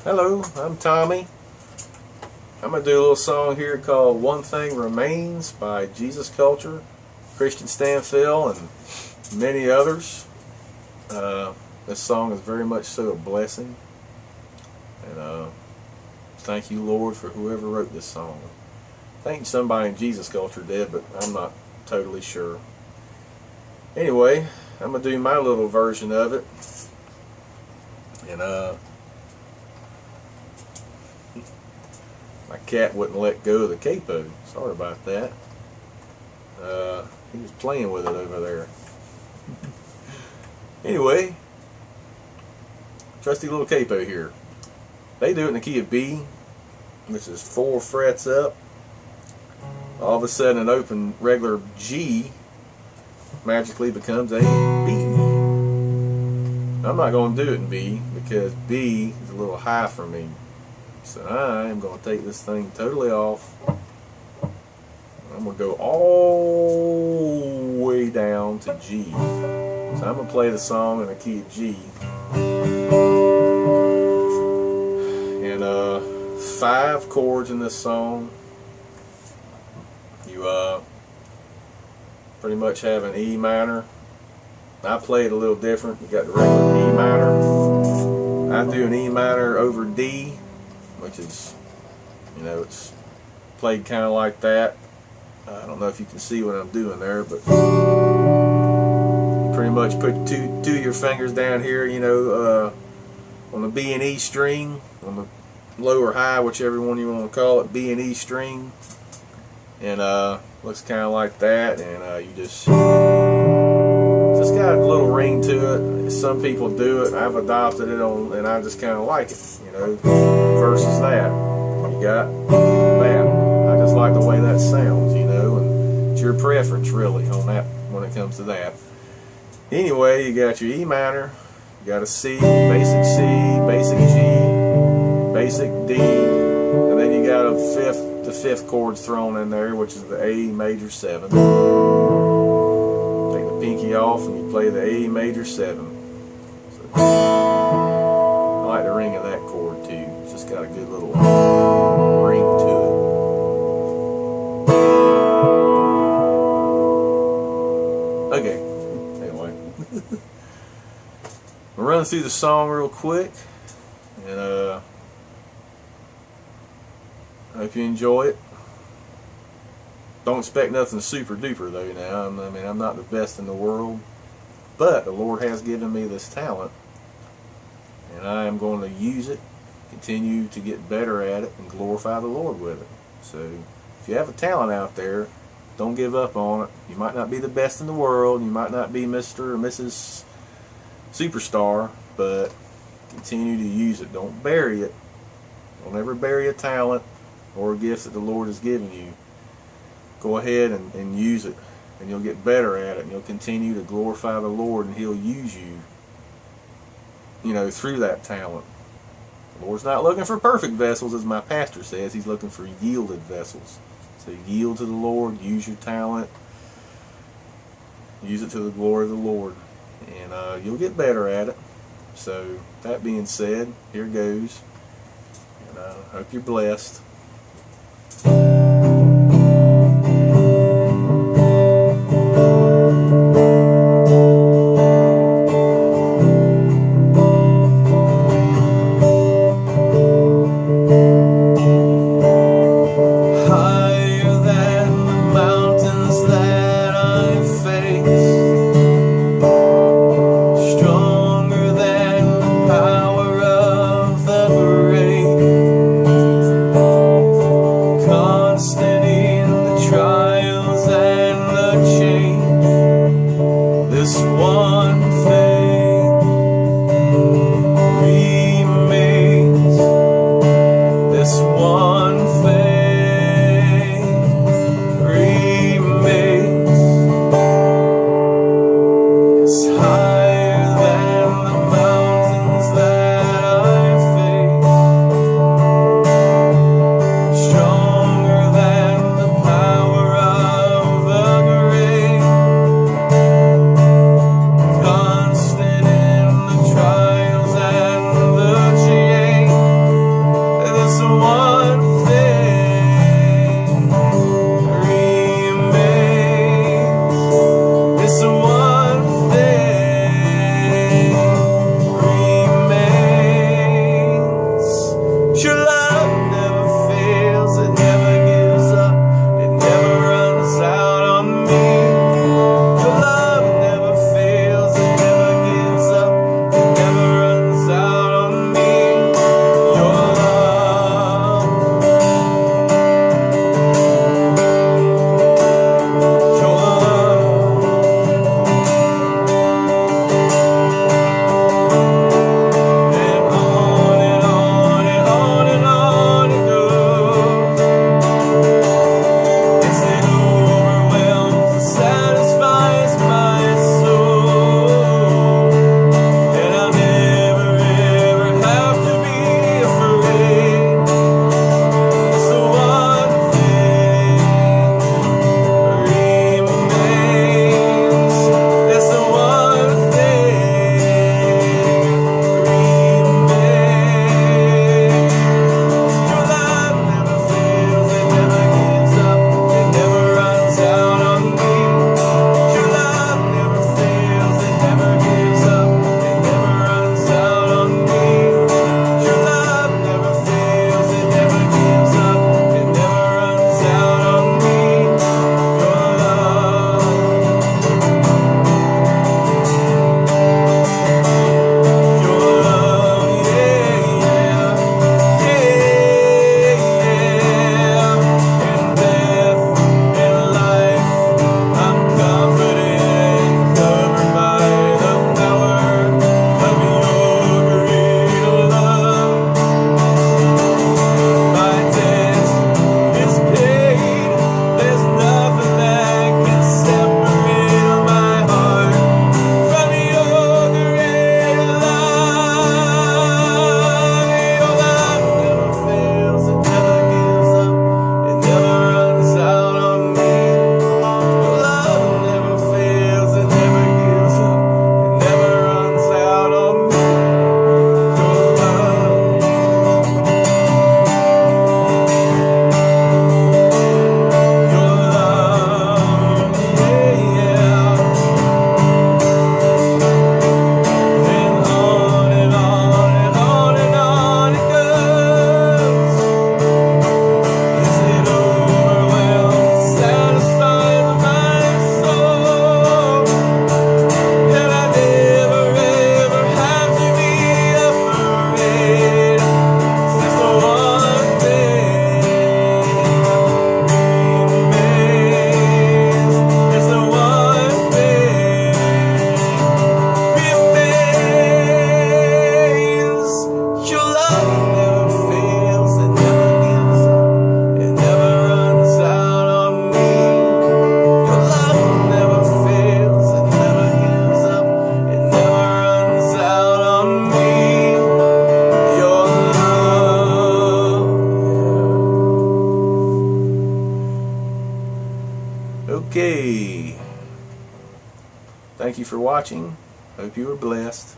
Hello, I'm Tommy. I'm going to do a little song here called One Thing Remains by Jesus Culture, Christian Stanfill, and many others. This song is very much so a blessing. And thank you, Lord, for whoever wrote this song. I think somebody in Jesus Culture did, but I'm not totally sure. Anyway, I'm going to do my little version of it. And my cat wouldn't let go of the capo. Sorry about that. He was playing with it over there. Anyway, trusty little capo here. They do it in the key of B, which is 4 frets up. All of a sudden an open regular G magically becomes a B. I'm not going to do it in B because B is a little high for me. So I am going to take this thing totally off. I'm going to go all the way down to G. So I'm going to play the song in the key of G. And 5 chords in this song. You pretty much have an E minor. I play it a little different. You got the regular E minor. I do an E minor over D, which is, you know, it's played kind of like that. I don't know if you can see what I'm doing there, but you pretty much put two of your fingers down here, you know, on the B and E string, on the low or high, whichever one you want to call it, B and E string, and looks kind of like that, and you just got a little ring to it. Some people do it. I've adopted it on, and I just kind of like it, you know, versus that. You got that. I just like the way that sounds, you know, and it's your preference really on that when it comes to that. Anyway, you got your E minor, you got a C, basic G, basic D, and then you got the fifth chords thrown in there, which is the A major 7. Take the pinky off and you play the A major 7. So, I like the ring of that chord too. It's just got a good little ring to it. Okay, anyway. We'll run through the song real quick, and I hope you enjoy it. Don't expect nothing super duper though now. I mean, I'm not the best in the world, but the Lord has given me this talent, and I am going to use it, continue to get better at it, and glorify the Lord with it. So if you have a talent out there, don't give up on it. You might not be the best in the world, you might not be Mr. or Mrs. Superstar, but continue to use it. Don't bury it. Don't ever bury a talent or a gift that the Lord has given you. Go ahead and use it, and you'll get better at it, and you'll continue to glorify the Lord, and He'll use you, you know, through that talent. The Lord's not looking for perfect vessels, as my pastor says. He's looking for yielded vessels. So yield to the Lord, use your talent, use it to the glory of the Lord, and you'll get better at it. So that being said, here goes, and I hope you're blessed. Come Okay. Thank you for watching. Hope you were blessed.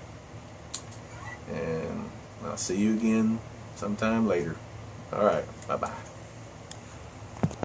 And I'll see you again sometime later. Alright, bye-bye.